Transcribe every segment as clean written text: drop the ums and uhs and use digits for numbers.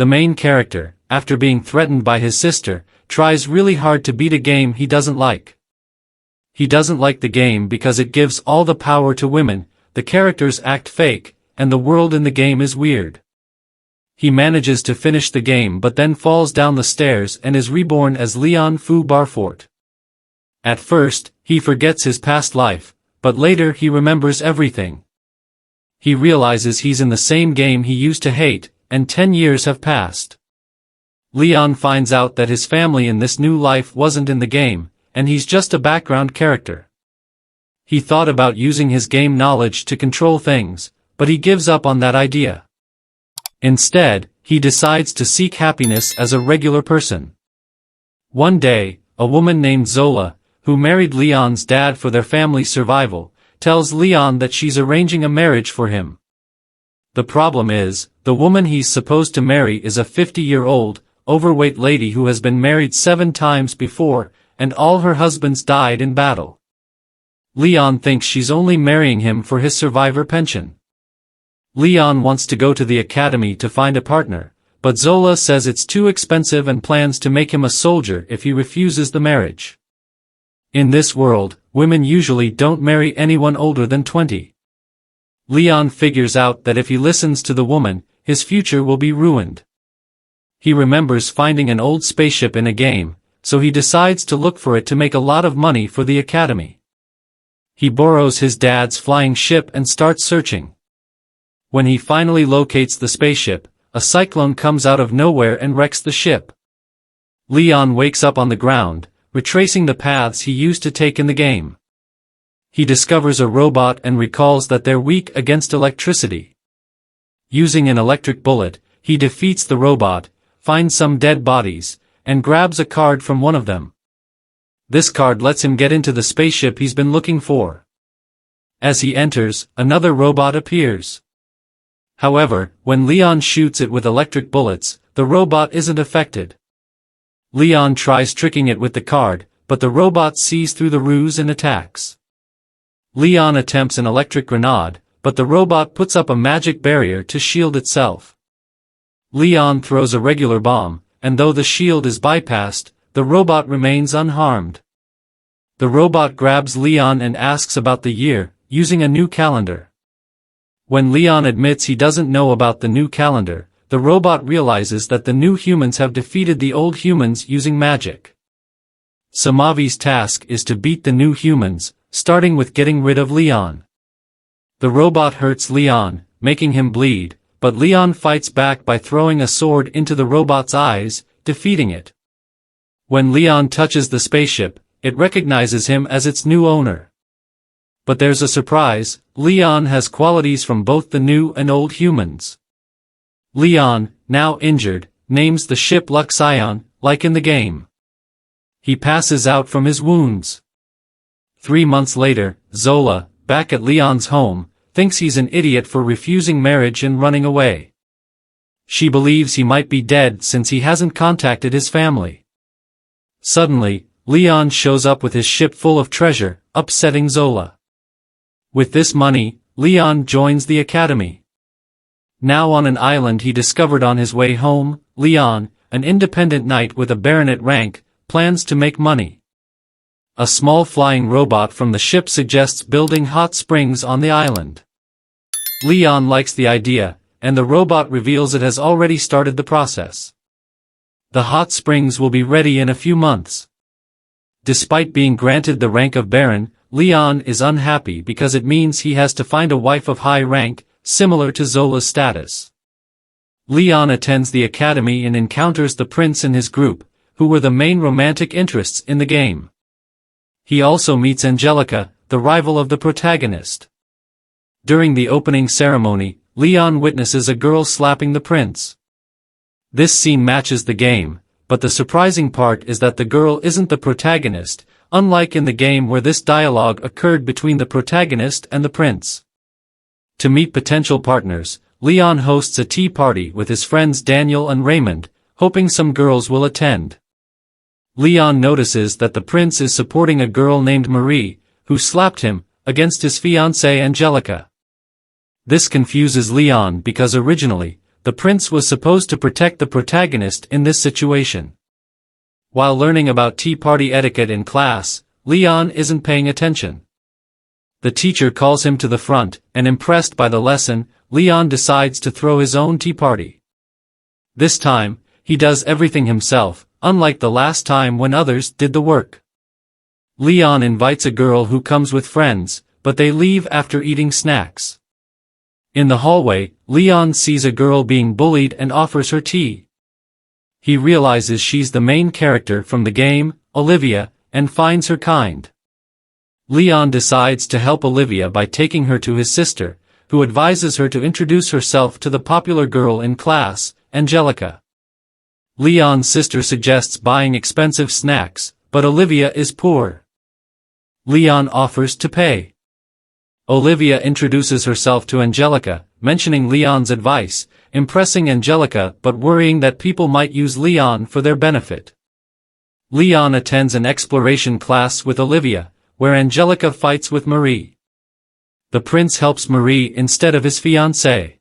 the main character, after being threatened by his sister, tries really hard to beat a game he doesn't like. He doesn't like the game because it gives all the power to women, the characters act fake, and the world in the game is weird. He manages to finish the game but then falls down the stairs and is reborn as Leon Fu Barfort. At first, he forgets his past life, but later he remembers everything. He realizes he's in the same game he used to hate, and 10 years have passed. Leon finds out that his family in this new life wasn't in the game, and he's just a background character. He thought about using his game knowledge to control things, but he gives up on that idea. Instead, he decides to seek happiness as a regular person. One day, a woman named Zola, who married Leon's dad for their family's survival, tells Leon that she's arranging a marriage for him. The problem is, the woman he's supposed to marry is a 50-year-old, overweight lady who has been married 7 times before, and all her husbands died in battle. Leon thinks she's only marrying him for his survivor pension. Leon wants to go to the academy to find a partner, but Zola says it's too expensive and plans to make him a soldier if he refuses the marriage. In this world, women usually don't marry anyone older than 20. Leon figures out that if he listens to the woman, his future will be ruined. He remembers finding an old spaceship in a game, so he decides to look for it to make a lot of money for the academy. He borrows his dad's flying ship and starts searching. When he finally locates the spaceship, a cyclone comes out of nowhere and wrecks the ship. Leon wakes up on the ground, retracing the paths he used to take in the game. He discovers a robot and recalls that they're weak against electricity. Using an electric bullet, he defeats the robot, finds some dead bodies, and grabs a card from one of them. This card lets him get into the spaceship he's been looking for. As he enters, another robot appears. However, when Leon shoots it with electric bullets, the robot isn't affected. Leon tries tricking it with the card, but the robot sees through the ruse and attacks. Leon attempts an electric grenade, but the robot puts up a magic barrier to shield itself. Leon throws a regular bomb, and though the shield is bypassed, the robot remains unharmed. The robot grabs Leon and asks about the year, using a new calendar. When Leon admits he doesn't know about the new calendar, the robot realizes that the new humans have defeated the old humans using magic. Samavi's task is to beat the new humans, starting with getting rid of Leon. The robot hurts Leon, making him bleed, but Leon fights back by throwing a sword into the robot's eyes, defeating it. When Leon touches the spaceship, it recognizes him as its new owner. But there's a surprise, Leon has qualities from both the new and old humans. Leon, now injured, names the ship Luxion, like in the game. He passes out from his wounds. 3 months later, Zola, back at Leon's home, thinks he's an idiot for refusing marriage and running away. She believes he might be dead since he hasn't contacted his family. Suddenly, Leon shows up with his ship full of treasure, upsetting Zola. With this money, Leon joins the academy. Now on an island he discovered on his way home, Leon, an independent knight with a baronet rank, plans to make money. A small flying robot from the ship suggests building hot springs on the island. Leon likes the idea, and the robot reveals it has already started the process. The hot springs will be ready in a few months. Despite being granted the rank of Baron, Leon is unhappy because it means he has to find a wife of high rank, similar to Zola's status. Leon attends the academy and encounters the prince and his group, who were the main romantic interests in the game. He also meets Angelica, the rival of the protagonist. During the opening ceremony, Leon witnesses a girl slapping the prince. This scene matches the game, but the surprising part is that the girl isn't the protagonist, unlike in the game where this dialogue occurred between the protagonist and the prince. To meet potential partners, Leon hosts a tea party with his friends Daniel and Raymond, hoping some girls will attend. Leon notices that the prince is supporting a girl named Marie, who slapped him, against his fiancée Angelica. This confuses Leon because originally, the prince was supposed to protect the protagonist in this situation. While learning about tea party etiquette in class, Leon isn't paying attention. The teacher calls him to the front, and impressed by the lesson, Leon decides to throw his own tea party. This time, he does everything himself, unlike the last time when others did the work. Leon invites a girl who comes with friends, but they leave after eating snacks. In the hallway, Leon sees a girl being bullied and offers her tea. He realizes she's the main character from the game, Olivia, and finds her kind. Leon decides to help Olivia by taking her to his sister, who advises her to introduce herself to the popular girl in class, Angelica. Leon's sister suggests buying expensive snacks, but Olivia is poor. Leon offers to pay. Olivia introduces herself to Angelica, mentioning Leon's advice, impressing Angelica but worrying that people might use Leon for their benefit. Leon attends an exploration class with Olivia, where Angelica fights with Marie. The prince helps Marie instead of his fiancée.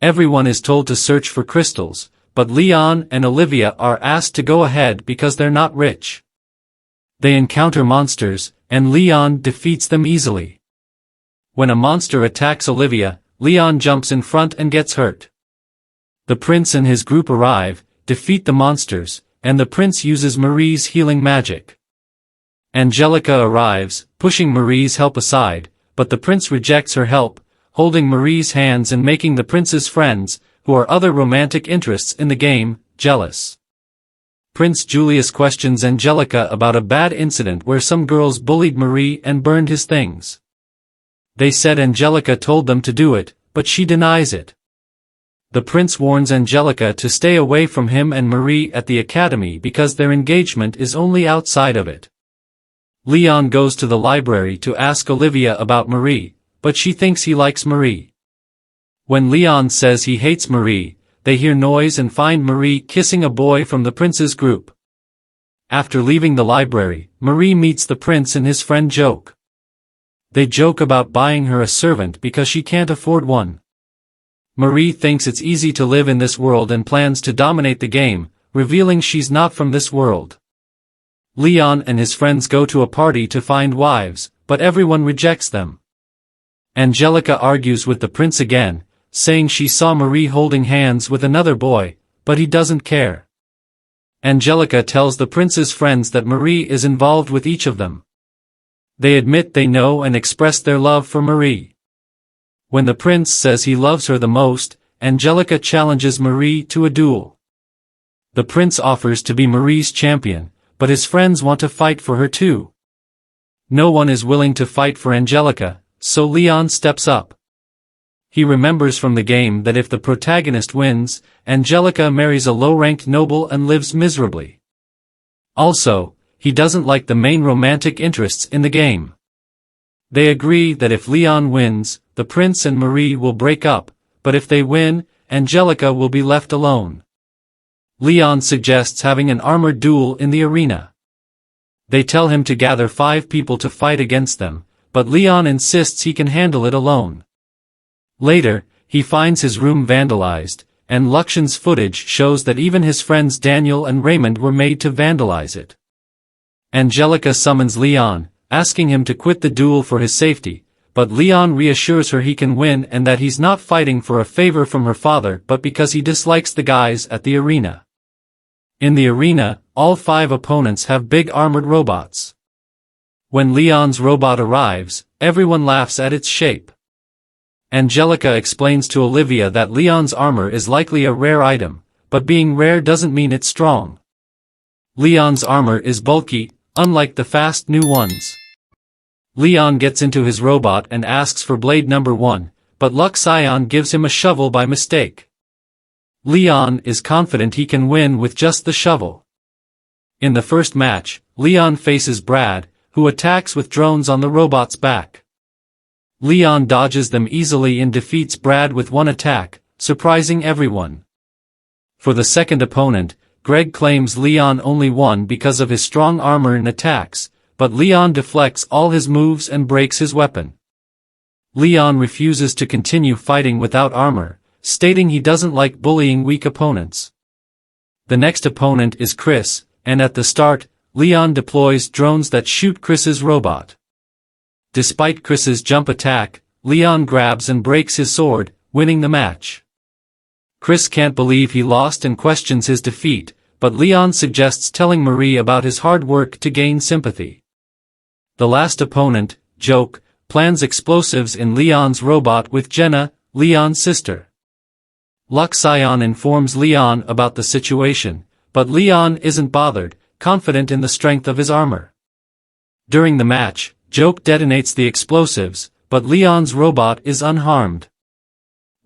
Everyone is told to search for crystals, but Leon and Olivia are asked to go ahead because they're not rich. They encounter monsters, and Leon defeats them easily. When a monster attacks Olivia, Leon jumps in front and gets hurt. The prince and his group arrive, defeat the monsters, and the prince uses Marie's healing magic. Angelica arrives, pushing Marie's help aside, but the prince rejects her help, holding Marie's hands and making the prince's friends, who are other romantic interests in the game, jealous. Prince Julius questions Angelica about a bad incident where some girls bullied Marie and burned his things. They said Angelica told them to do it, but she denies it. The prince warns Angelica to stay away from him and Marie at the academy because their engagement is only outside of it. Leon goes to the library to ask Olivia about Marie, but she thinks he likes Marie. When Leon says he hates Marie, they hear noise and find Marie kissing a boy from the prince's group. After leaving the library, Marie meets the prince and his friend joke. They joke about buying her a servant because she can't afford one. Marie thinks it's easy to live in this world and plans to dominate the game, revealing she's not from this world. Leon and his friends go to a party to find wives, but everyone rejects them. Angelica argues with the prince again, saying she saw Marie holding hands with another boy, but he doesn't care. Angelica tells the prince's friends that Marie is involved with each of them. They admit they know and express their love for Marie. When the prince says he loves her the most, Angelica challenges Marie to a duel. The prince offers to be Marie's champion, but his friends want to fight for her too. No one is willing to fight for Angelica, so Leon steps up. He remembers from the game that if the protagonist wins, Angelica marries a low-ranked noble and lives miserably. Also, he doesn't like the main romantic interests in the game. They agree that if Leon wins, the prince and Marie will break up, but if they win, Angelica will be left alone. Leon suggests having an armored duel in the arena. They tell him to gather 5 people to fight against them, but Leon insists he can handle it alone. Later, he finds his room vandalized, and Luxian's footage shows that even his friends Daniel and Raymond were made to vandalize it. Angelica summons Leon, asking him to quit the duel for his safety, but Leon reassures her he can win and that he's not fighting for a favor from her father but because he dislikes the guys at the arena. In the arena, all 5 opponents have big armored robots. When Leon's robot arrives, everyone laughs at its shape. Angelica explains to Olivia that Leon's armor is likely a rare item, but being rare doesn't mean it's strong. Leon's armor is bulky, unlike the fast new ones. Leon gets into his robot and asks for blade number 1, but Luxian gives him a shovel by mistake. Leon is confident he can win with just the shovel. In the first match, Leon faces Brad, who attacks with drones on the robot's back. Leon dodges them easily and defeats Brad with one attack, surprising everyone. For the second opponent, Greg claims Leon only won because of his strong armor and attacks, but Leon deflects all his moves and breaks his weapon. Leon refuses to continue fighting without armor, stating he doesn't like bullying weak opponents. The next opponent is Chris, and at the start, Leon deploys drones that shoot Chris's robot. Despite Chris's jump attack, Leon grabs and breaks his sword, winning the match. Chris can't believe he lost and questions his defeat, but Leon suggests telling Marie about his hard work to gain sympathy. The last opponent, Joke, plans explosives in Leon's robot with Jenna, Leon's sister. Luxion informs Leon about the situation, but Leon isn't bothered, confident in the strength of his armor. During the match, Joke detonates the explosives, but Leon's robot is unharmed.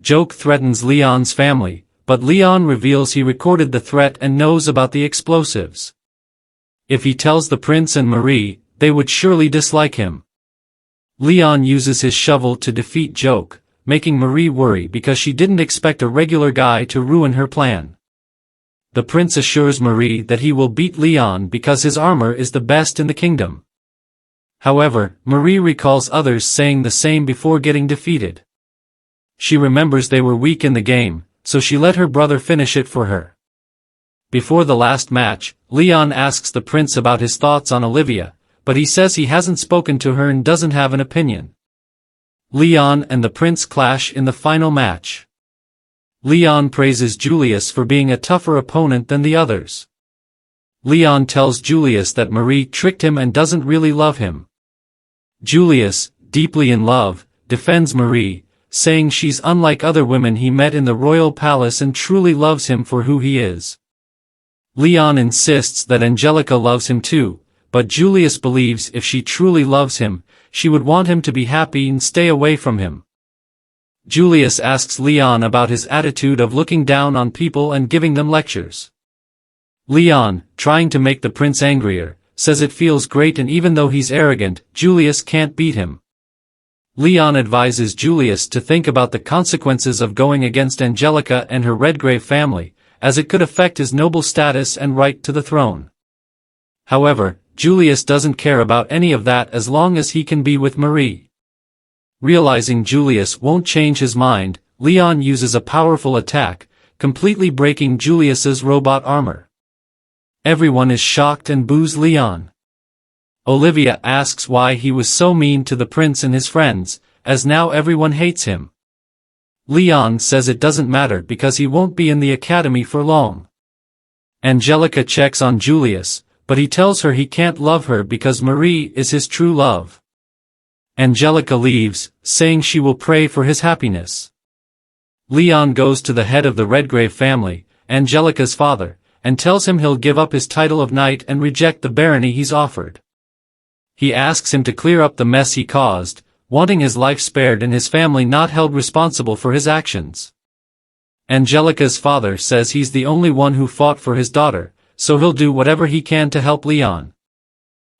Joke threatens Leon's family, but Leon reveals he recorded the threat and knows about the explosives. If he tells the prince and Marie, they would surely dislike him. Leon uses his shovel to defeat Joke, making Marie worry because she didn't expect a regular guy to ruin her plan. The prince assures Marie that he will beat Leon because his armor is the best in the kingdom. However, Marie recalls others saying the same before getting defeated. She remembers they were weak in the game, so she let her brother finish it for her. Before the last match, Leon asks the prince about his thoughts on Olivia, but he says he hasn't spoken to her and doesn't have an opinion. Leon and the prince clash in the final match. Leon praises Julius for being a tougher opponent than the others. Leon tells Julius that Marie tricked him and doesn't really love him. Julius, deeply in love, defends Marie, saying she's unlike other women he met in the royal palace and truly loves him for who he is. Leon insists that Angelica loves him too, but Julius believes if she truly loves him, she would want him to be happy and stay away from him. Julius asks Leon about his attitude of looking down on people and giving them lectures. Leon, trying to make the prince angrier, says it feels great, and even though he's arrogant, Julius can't beat him. Leon advises Julius to think about the consequences of going against Angelica and her Redgrave family, as it could affect his noble status and right to the throne. However, Julius doesn't care about any of that as long as he can be with Marie. Realizing Julius won't change his mind, Leon uses a powerful attack, completely breaking Julius's robot armor. Everyone is shocked and boos Leon. Olivia asks why he was so mean to the prince and his friends, as now everyone hates him. Leon says it doesn't matter because he won't be in the academy for long. Angelica checks on Julius, but he tells her he can't love her because Marie is his true love. Angelica leaves, saying she will pray for his happiness. Leon goes to the head of the Redgrave family, Angelica's father, and tells him he'll give up his title of knight and reject the barony he's offered. He asks him to clear up the mess he caused, wanting his life spared and his family not held responsible for his actions. Angelica's father says he's the only one who fought for his daughter, so he'll do whatever he can to help Leon.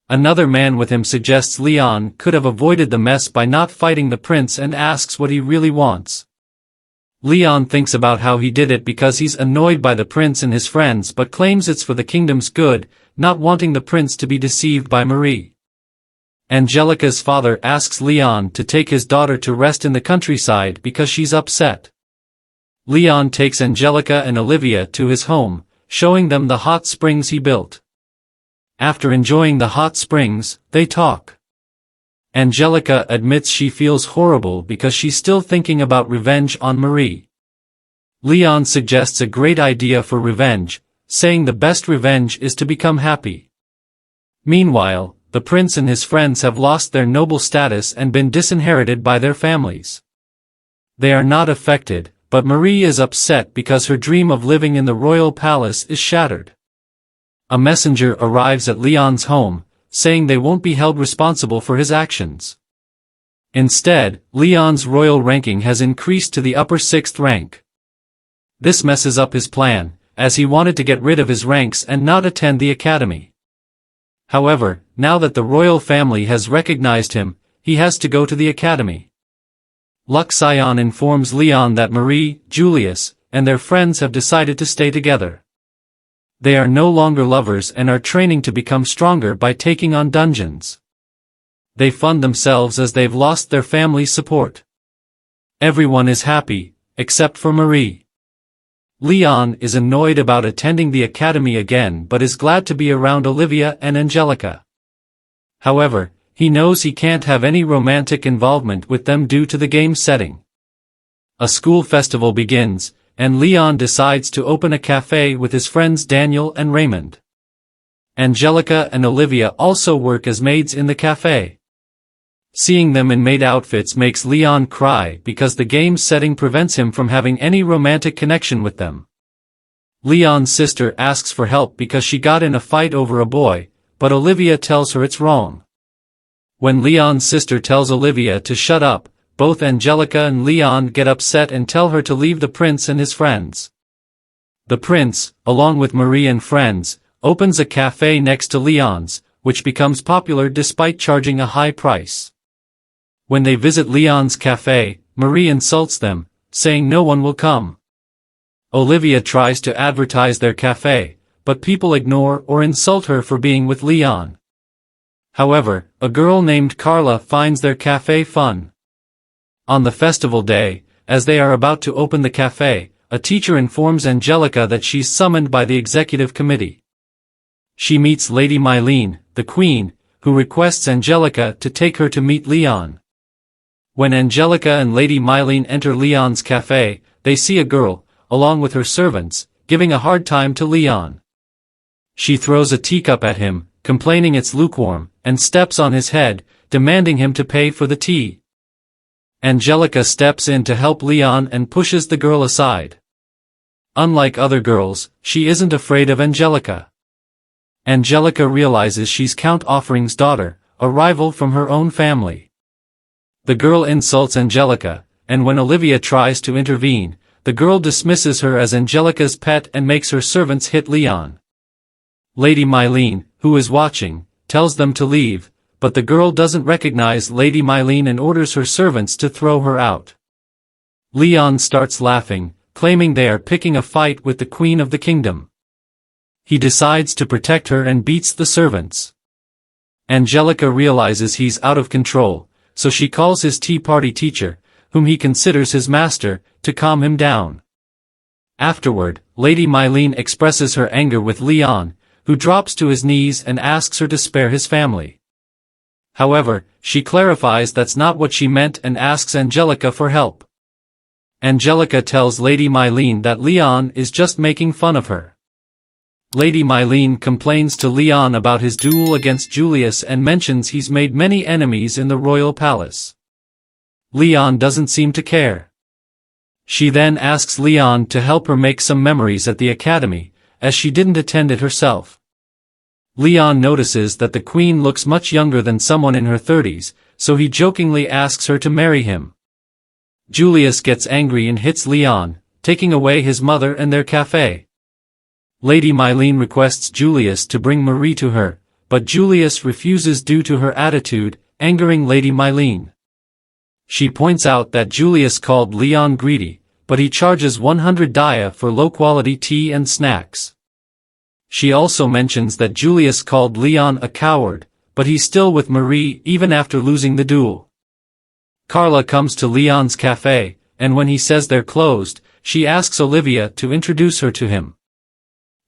Another man with him suggests Leon could have avoided the mess by not fighting the prince and asks what he really wants. Leon thinks about how he did it because he's annoyed by the prince and his friends, but claims it's for the kingdom's good, not wanting the prince to be deceived by Marie. Angelica's father asks Leon to take his daughter to rest in the countryside because she's upset. Leon takes Angelica and Olivia to his home, showing them the hot springs he built. After enjoying the hot springs, they talk. Angelica admits she feels horrible because she's still thinking about revenge on Marie. Leon suggests a great idea for revenge, saying the best revenge is to become happy. Meanwhile, the prince and his friends have lost their noble status and been disinherited by their families. They are not affected, but Marie is upset because her dream of living in the royal palace is shattered. A messenger arrives at Leon's home, saying they won't be held responsible for his actions. Instead, Leon's royal ranking has increased to the upper 6th rank. This messes up his plan, as he wanted to get rid of his ranks and not attend the academy. However, now that the royal family has recognized him, he has to go to the academy. Luxion informs Leon that Marie, Julius, and their friends have decided to stay together. They are no longer lovers and are training to become stronger by taking on dungeons. They fund themselves as they've lost their family's support. Everyone is happy, except for Marie. Leon is annoyed about attending the academy again but is glad to be around Olivia and Angelica. However, he knows he can't have any romantic involvement with them due to the game's setting. A school festival begins, and Leon decides to open a cafe with his friends Daniel and Raymond. Angelica and Olivia also work as maids in the cafe. Seeing them in maid outfits makes Leon cry because the game's setting prevents him from having any romantic connection with them. Leon's sister asks for help because she got in a fight over a boy, but Olivia tells her it's wrong. When Leon's sister tells Olivia to shut up, both Angelica and Leon get upset and tell her to leave the prince and his friends. The prince, along with Marie and friends, opens a cafe next to Leon's, which becomes popular despite charging a high price. When they visit Leon's cafe, Marie insults them, saying no one will come. Olivia tries to advertise their cafe, but people ignore or insult her for being with Leon. However, a girl named Carla finds their cafe fun. On the festival day, as they are about to open the cafe, a teacher informs Angelica that she's summoned by the executive committee. She meets Lady Mylene, the queen, who requests Angelica to take her to meet Leon. When Angelica and Lady Mylene enter Leon's cafe, they see a girl, along with her servants, giving a hard time to Leon. She throws a teacup at him, complaining it's lukewarm, and steps on his head, demanding him to pay for the tea. Angelica steps in to help Leon and pushes the girl aside. Unlike other girls, she isn't afraid of Angelica. Angelica realizes she's Count Offering's daughter, a rival from her own family. The girl insults Angelica, and when Olivia tries to intervene, the girl dismisses her as Angelica's pet and makes her servants hit Leon. Lady Mylene, who is watching, tells them to leave, but the girl doesn't recognize Lady Mylene and orders her servants to throw her out. Leon starts laughing, claiming they are picking a fight with the Queen of the Kingdom. He decides to protect her and beats the servants. Angelica realizes he's out of control, so she calls his tea party teacher, whom he considers his master, to calm him down. Afterward, Lady Mylene expresses her anger with Leon, who drops to his knees and asks her to spare his family. However, she clarifies that's not what she meant and asks Angelica for help. Angelica tells Lady Mylene that Leon is just making fun of her. Lady Mylene complains to Leon about his duel against Julius and mentions he's made many enemies in the royal palace. Leon doesn't seem to care. She then asks Leon to help her make some memories at the academy, as she didn't attend it herself. Leon notices that the queen looks much younger than someone in her 30s, so he jokingly asks her to marry him. Julius gets angry and hits Leon, taking away his mother and their cafe. Lady Mylene requests Julius to bring Marie to her, but Julius refuses due to her attitude, angering Lady Mylene. She points out that Julius called Leon greedy, but he charges 100 dia for low-quality tea and snacks. She also mentions that Julius called Leon a coward, but he's still with Marie even after losing the duel. Carla comes to Leon's cafe, and when he says they're closed, she asks Olivia to introduce her to him.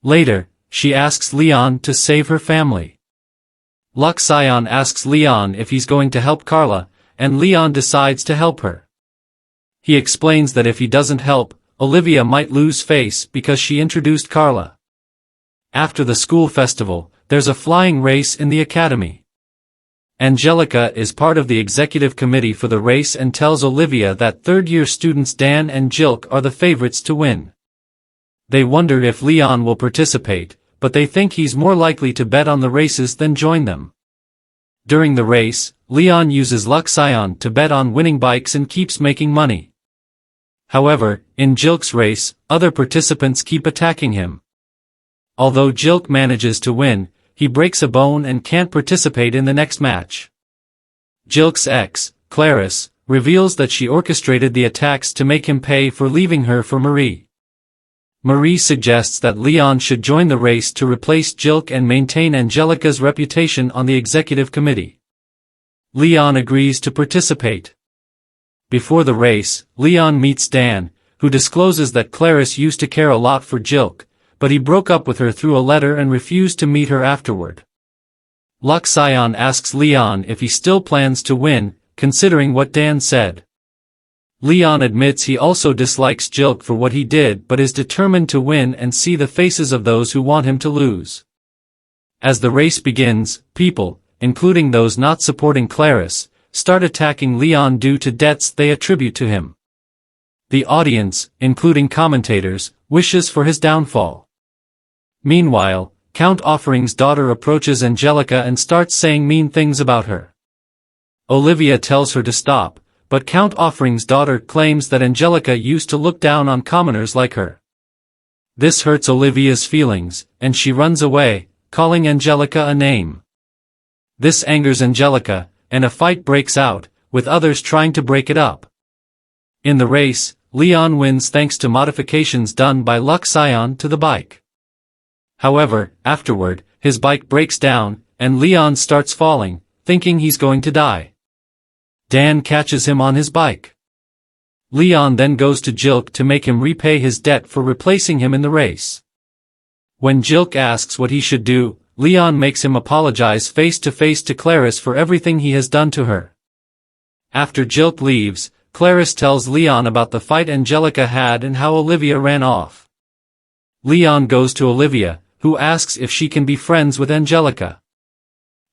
Later, she asks Leon to save her family. Luxion asks Leon if he's going to help Carla, and Leon decides to help her. He explains that if he doesn't help, Olivia might lose face because she introduced Carla. After the school festival, there's a flying race in the academy. Angelica is part of the executive committee for the race and tells Olivia that third-year students Dan and Jilk are the favorites to win. They wonder if Leon will participate, but they think he's more likely to bet on the races than join them. During the race, Leon uses Luxion to bet on winning bikes and keeps making money. However, in Jilk's race, other participants keep attacking him. Although Jilk manages to win, he breaks a bone and can't participate in the next match. Jilk's ex, Clarice, reveals that she orchestrated the attacks to make him pay for leaving her for Marie. Marie suggests that Leon should join the race to replace Jilk and maintain Angelica's reputation on the executive committee. Leon agrees to participate. Before the race, Leon meets Dan, who discloses that Clarice used to care a lot for Jilk, but he broke up with her through a letter and refused to meet her afterward. Luxion asks Leon if he still plans to win, considering what Dan said. Leon admits he also dislikes Jilk for what he did but is determined to win and see the faces of those who want him to lose. As the race begins, people, including those not supporting Clarice, start attacking Leon due to debts they attribute to him. The audience, including commentators, wishes for his downfall. Meanwhile, Count Offering's daughter approaches Angelica and starts saying mean things about her. Olivia tells her to stop, but Count Offering's daughter claims that Angelica used to look down on commoners like her. This hurts Olivia's feelings, and she runs away, calling Angelica a name. This angers Angelica, and a fight breaks out, with others trying to break it up. In the race, Leon wins thanks to modifications done by Luxion to the bike. However, afterward, his bike breaks down, and Leon starts falling, thinking he's going to die. Dan catches him on his bike. Leon then goes to Jilk to make him repay his debt for replacing him in the race. When Jilk asks what he should do, Leon makes him apologize face-to-face to Clarice for everything he has done to her. After Jilk leaves, Clarice tells Leon about the fight Angelica had and how Olivia ran off. Leon goes to Olivia, who asks if she can be friends with Angelica.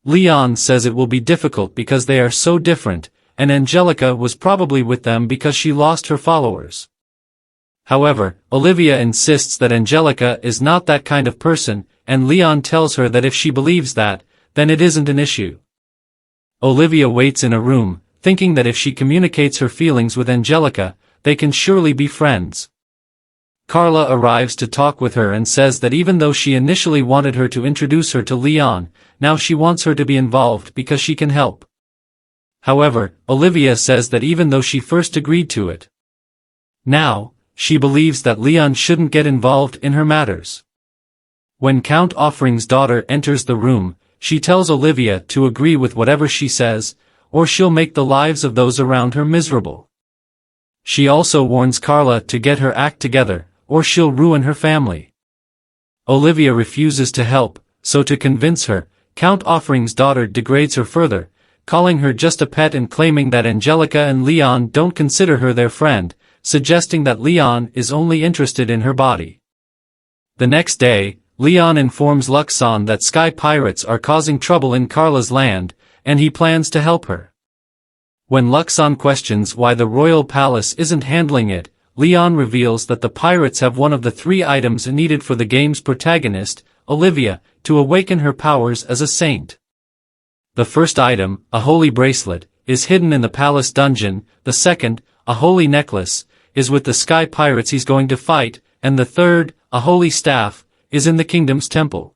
Leon says it will be difficult because they are so different, and Angelica was probably with them because she lost her followers. However, Olivia insists that Angelica is not that kind of person, and Leon tells her that if she believes that, then it isn't an issue. Olivia waits in a room, thinking that if she communicates her feelings with Angelica, they can surely be friends. Carla arrives to talk with her and says that even though she initially wanted her to introduce her to Leon, now she wants her to be involved because she can help. However, Olivia says that even though she first agreed to it, now, she believes that Leon shouldn't get involved in her matters. When Count Offering's daughter enters the room, she tells Olivia to agree with whatever she says, or she'll make the lives of those around her miserable. She also warns Carla to get her act together, or she'll ruin her family. Olivia refuses to help, so to convince her, Count Offering's daughter degrades her further, calling her just a pet and claiming that Angelica and Leon don't consider her their friend, suggesting that Leon is only interested in her body. The next day, Leon informs Luxon that sky pirates are causing trouble in Carla's land, and he plans to help her. When Luxon questions why the royal palace isn't handling it, Leon reveals that the pirates have one of the 3 items needed for the game's protagonist, Olivia, to awaken her powers as a saint. The first item, a holy bracelet, is hidden in the palace dungeon, the second, a holy necklace, is with the sky pirates he's going to fight, and the third, a holy staff, is in the kingdom's temple.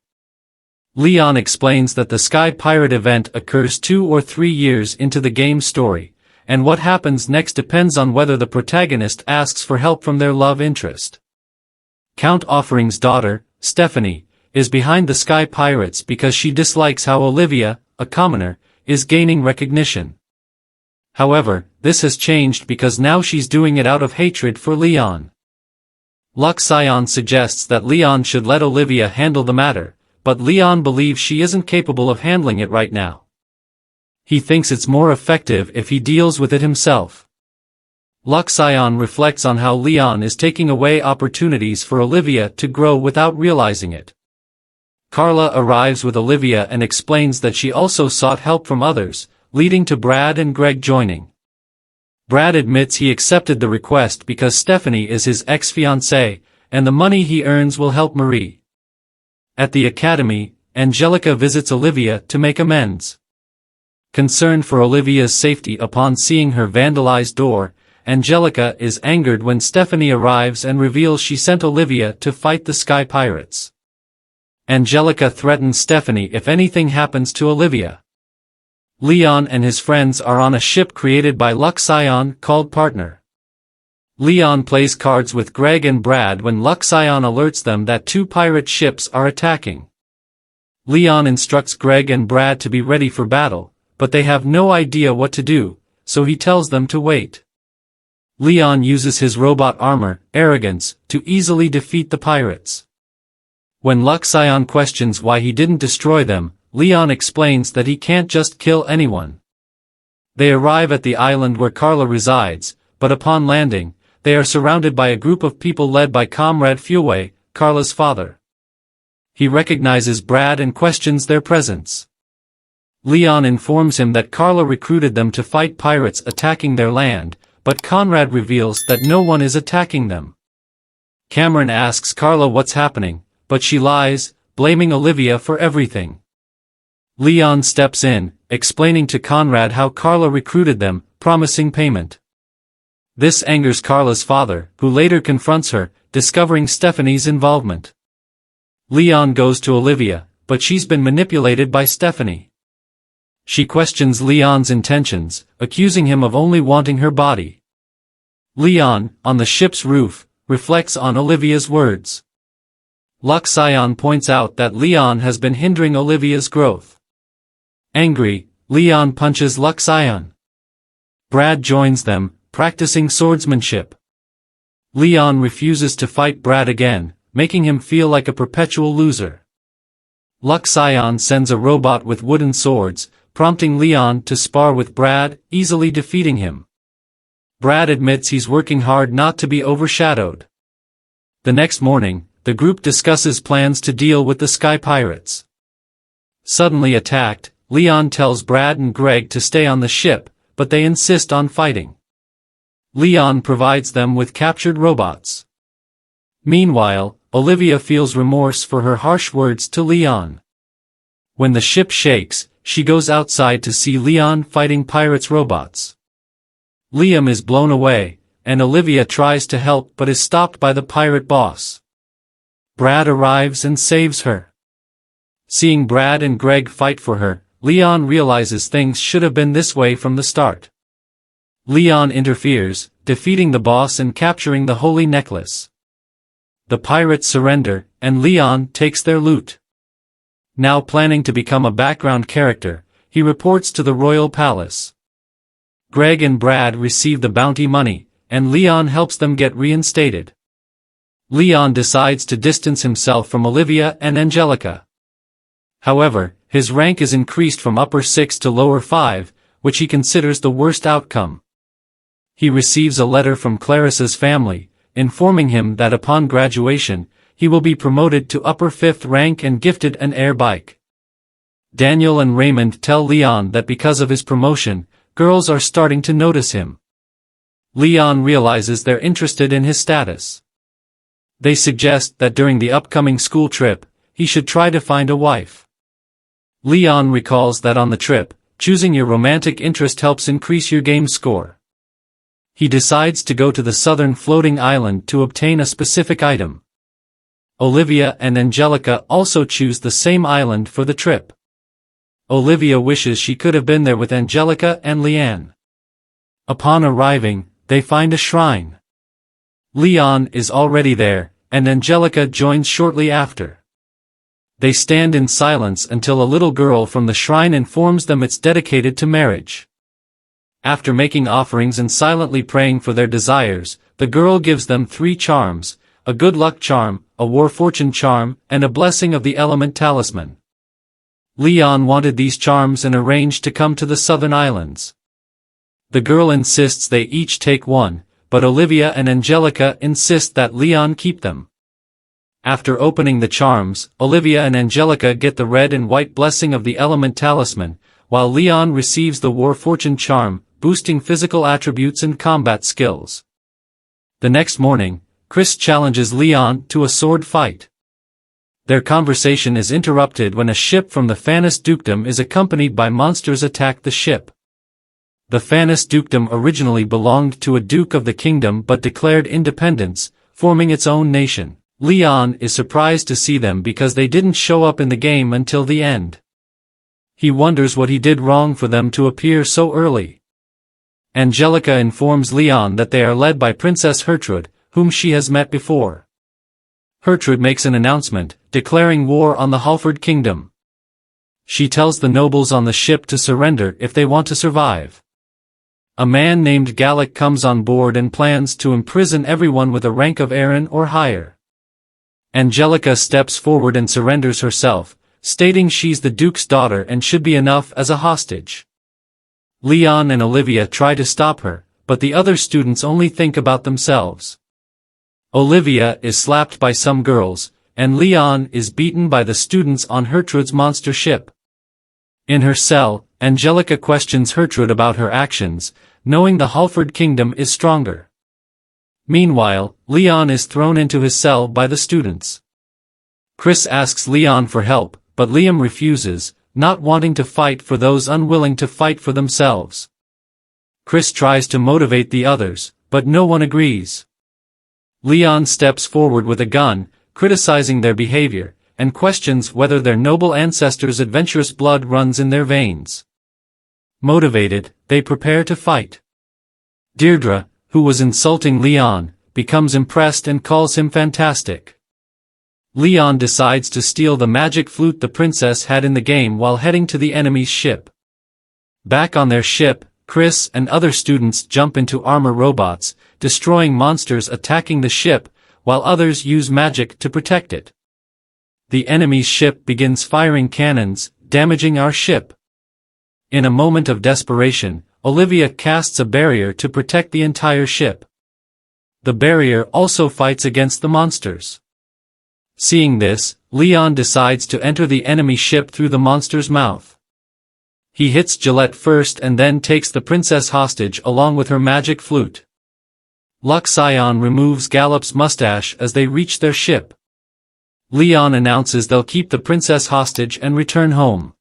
Leon explains that the sky pirate event occurs 2 or 3 years into the game's story, and what happens next depends on whether the protagonist asks for help from their love interest. Count Offering's daughter, Stephanie, is behind the sky pirates because she dislikes how Olivia, a commoner, is gaining recognition. However, this has changed because now she's doing it out of hatred for Leon. Luxion suggests that Leon should let Olivia handle the matter, but Leon believes she isn't capable of handling it right now. He thinks it's more effective if he deals with it himself. Luxion reflects on how Leon is taking away opportunities for Olivia to grow without realizing it. Carla arrives with Olivia and explains that she also sought help from others, leading to Brad and Greg joining. Brad admits he accepted the request because Stephanie is his ex-fiancée, and the money he earns will help Marie. At the academy, Angelica visits Olivia to make amends. Concerned for Olivia's safety upon seeing her vandalized door, Angelica is angered when Stephanie arrives and reveals she sent Olivia to fight the sky pirates. Angelica threatens Stephanie if anything happens to Olivia. Leon and his friends are on a ship created by Luxion called Partner. Leon plays cards with Greg and Brad when Luxion alerts them that 2 pirate ships are attacking. Leon instructs Greg and Brad to be ready for battle, but they have no idea what to do, so he tells them to wait. Leon uses his robot armor, arrogance, to easily defeat the pirates. When Luxion questions why he didn't destroy them, Leon explains that he can't just kill anyone. They arrive at the island where Carla resides, but upon landing, they are surrounded by a group of people led by Comrade Fuwei, Carla's father. He recognizes Brad and questions their presence. Leon informs him that Carla recruited them to fight pirates attacking their land, but Conrad reveals that no one is attacking them. Cameron asks Carla what's happening, but she lies, blaming Olivia for everything. Leon steps in, explaining to Conrad how Carla recruited them, promising payment. This angers Carla's father, who later confronts her, discovering Stephanie's involvement. Leon goes to Olivia, but she's been manipulated by Stephanie. She questions Leon's intentions, accusing him of only wanting her body. Leon, on the ship's roof, reflects on Olivia's words. Luxion points out that Leon has been hindering Olivia's growth. Angry, Leon punches Luxion. Brad joins them, practicing swordsmanship. Leon refuses to fight Brad again, making him feel like a perpetual loser. Luxion sends a robot with wooden swords, prompting Leon to spar with Brad, easily defeating him. Brad admits he's working hard not to be overshadowed. The next morning, the group discusses plans to deal with the Sky Pirates. Suddenly attacked, Leon tells Brad and Greg to stay on the ship, but they insist on fighting. Leon provides them with captured robots. Meanwhile, Olivia feels remorse for her harsh words to Leon. When the ship shakes, she goes outside to see Leon fighting pirates' robots. Liam is blown away, and Olivia tries to help but is stopped by the pirate boss. Brad arrives and saves her. Seeing Brad and Greg fight for her, Leon realizes things should have been this way from the start. Leon interferes, defeating the boss and capturing the holy necklace. The pirates surrender, and Leon takes their loot. Now planning to become a background character, he reports to the royal palace. Greg and Brad receive the bounty money, and Leon helps them get reinstated. Leon decides to distance himself from Olivia and Angelica. However, his rank is increased from upper 6 to lower 5, which he considers the worst outcome. He receives a letter from Clarissa's family, informing him that upon graduation, he will be promoted to upper 5th rank and gifted an air bike. Daniel and Raymond tell Leon that because of his promotion, girls are starting to notice him. Leon realizes they're interested in his status. They suggest that during the upcoming school trip, he should try to find a wife. Leon recalls that on the trip, choosing your romantic interest helps increase your game score. He decides to go to the southern floating island to obtain a specific item. Olivia and Angelica also choose the same island for the trip. Olivia wishes she could have been there with Angelica and Leanne. Upon arriving, they find a shrine. Leon is already there, and Angelica joins shortly after. They stand in silence until a little girl from the shrine informs them it's dedicated to marriage. After making offerings and silently praying for their desires, the girl gives them 3 charms, a good luck charm, a war fortune charm, and a blessing of the element talisman. Leon wanted these charms and arranged to come to the southern islands. The girl insists they each take one, but Olivia and Angelica insist that Leon keep them. After opening the charms, Olivia and Angelica get the red and white blessing of the element talisman, while Leon receives the war fortune charm, boosting physical attributes and combat skills. The next morning, Chris challenges Leon to a sword fight. Their conversation is interrupted when a ship from the Fanis Dukedom is accompanied by monsters attack the ship. The Fanis Dukedom originally belonged to a duke of the kingdom but declared independence, forming its own nation. Leon is surprised to see them because they didn't show up in the game until the end. He wonders what he did wrong for them to appear so early. Angelica informs Leon that they are led by Princess Hertrude, whom she has met before. Hertrude makes an announcement, declaring war on the Halford Kingdom. She tells the nobles on the ship to surrender if they want to survive. A man named Gallic comes on board and plans to imprison everyone with a rank of Aaron or higher. Angelica steps forward and surrenders herself, stating she's the Duke's daughter and should be enough as a hostage. Leon and Olivia try to stop her, but the other students only think about themselves. Olivia is slapped by some girls, and Leon is beaten by the students on Hertrud's monster ship. In her cell, Angelica questions Hertrud about her actions, knowing the Halford kingdom is stronger. Meanwhile, Leon is thrown into his cell by the students. Chris asks Leon for help, but Liam refuses, not wanting to fight for those unwilling to fight for themselves. Chris tries to motivate the others, but no one agrees. Leon steps forward with a gun, criticizing their behavior, and questions whether their noble ancestors' adventurous blood runs in their veins. Motivated, they prepare to fight. Deirdre, who was insulting Leon, becomes impressed and calls him fantastic. Leon decides to steal the magic flute the princess had in the game while heading to the enemy's ship. Back on their ship, Chris and other students jump into armor robots, destroying monsters attacking the ship, while others use magic to protect it. The enemy's ship begins firing cannons, damaging our ship. In a moment of desperation, Olivia casts a barrier to protect the entire ship. The barrier also fights against the monsters. Seeing this, Leon decides to enter the enemy ship through the monster's mouth. He hits Gillette first and then takes the princess hostage along with her magic flute. Luxion removes Gallop's mustache as they reach their ship. Leon announces they'll keep the princess hostage and return home.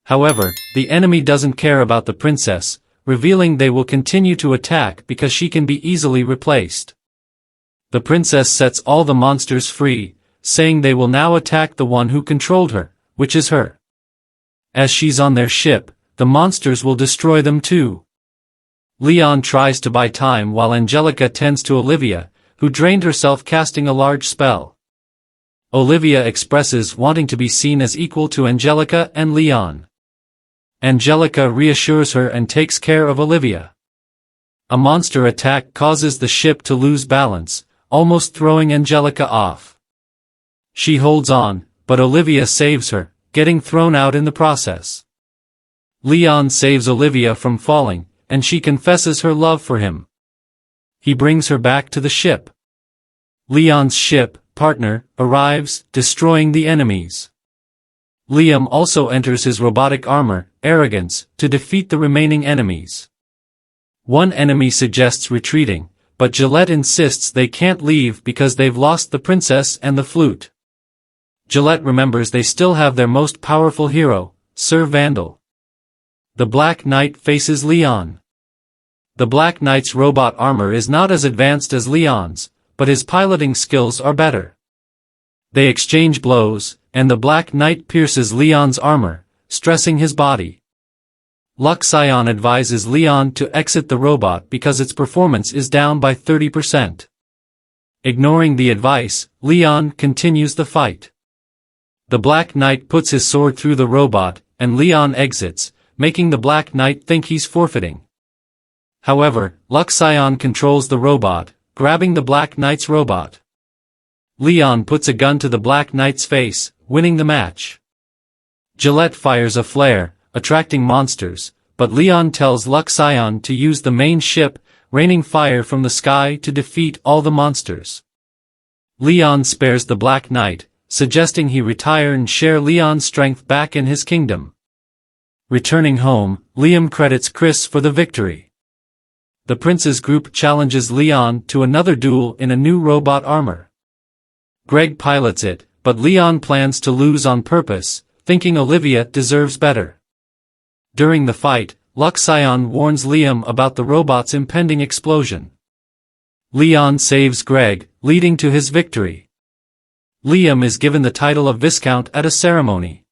However, the enemy doesn't care about the princess, revealing they will continue to attack because she can be easily replaced. The princess sets all the monsters free, saying they will now attack the one who controlled her, which is her. As she's on their ship, the monsters will destroy them too. Leon tries to buy time while Angelica tends to Olivia, who drained herself casting a large spell. Olivia expresses wanting to be seen as equal to Angelica and Leon. Angelica reassures her and takes care of Olivia. A monster attack causes the ship to lose balance, almost throwing Angelica off. She holds on, but Olivia saves her, getting thrown out in the process. Leon saves Olivia from falling, and she confesses her love for him. He brings her back to the ship. Leon's ship, Partner, arrives, destroying the enemies. Liam also enters his robotic armor, Arrogance, to defeat the remaining enemies. One enemy suggests retreating, but Gillette insists they can't leave because they've lost the princess and the flute. Gillette remembers they still have their most powerful hero, Sir Vandal. The Black Knight faces Leon. The Black Knight's robot armor is not as advanced as Leon's, but his piloting skills are better. They exchange blows, and the Black Knight pierces Leon's armor, stressing his body. Luxion advises Leon to exit the robot because its performance is down by 30%. Ignoring the advice, Leon continues the fight. The Black Knight puts his sword through the robot, and Leon exits, making the Black Knight think he's forfeiting. However, Luxion controls the robot, grabbing the Black Knight's robot. Leon puts a gun to the Black Knight's face, winning the match. Gillette fires a flare, attracting monsters, but Leon tells Luxion to use the main ship, raining fire from the sky to defeat all the monsters. Leon spares the Black Knight, suggesting he retire and share Leon's strength back in his kingdom. Returning home, Liam credits Chris for the victory. The prince's group challenges Leon to another duel in a new robot armor. Greg pilots it, but Leon plans to lose on purpose, thinking Olivia deserves better. During the fight, Luxion warns Liam about the robot's impending explosion. Leon saves Greg, leading to his victory. Liam is given the title of Viscount at a ceremony.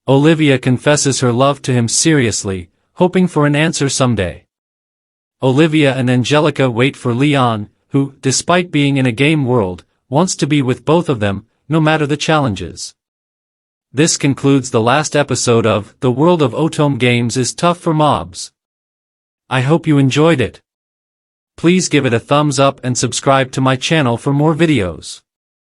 Olivia confesses her love to him seriously, hoping for an answer someday. Olivia and Angelica wait for Leon, who, despite being in a game world, wants to be with both of them, no matter the challenges. This concludes the last episode of The World of Otome Games is Tough for Mobs. I hope you enjoyed it. Please give it a thumbs up and subscribe to my channel for more videos.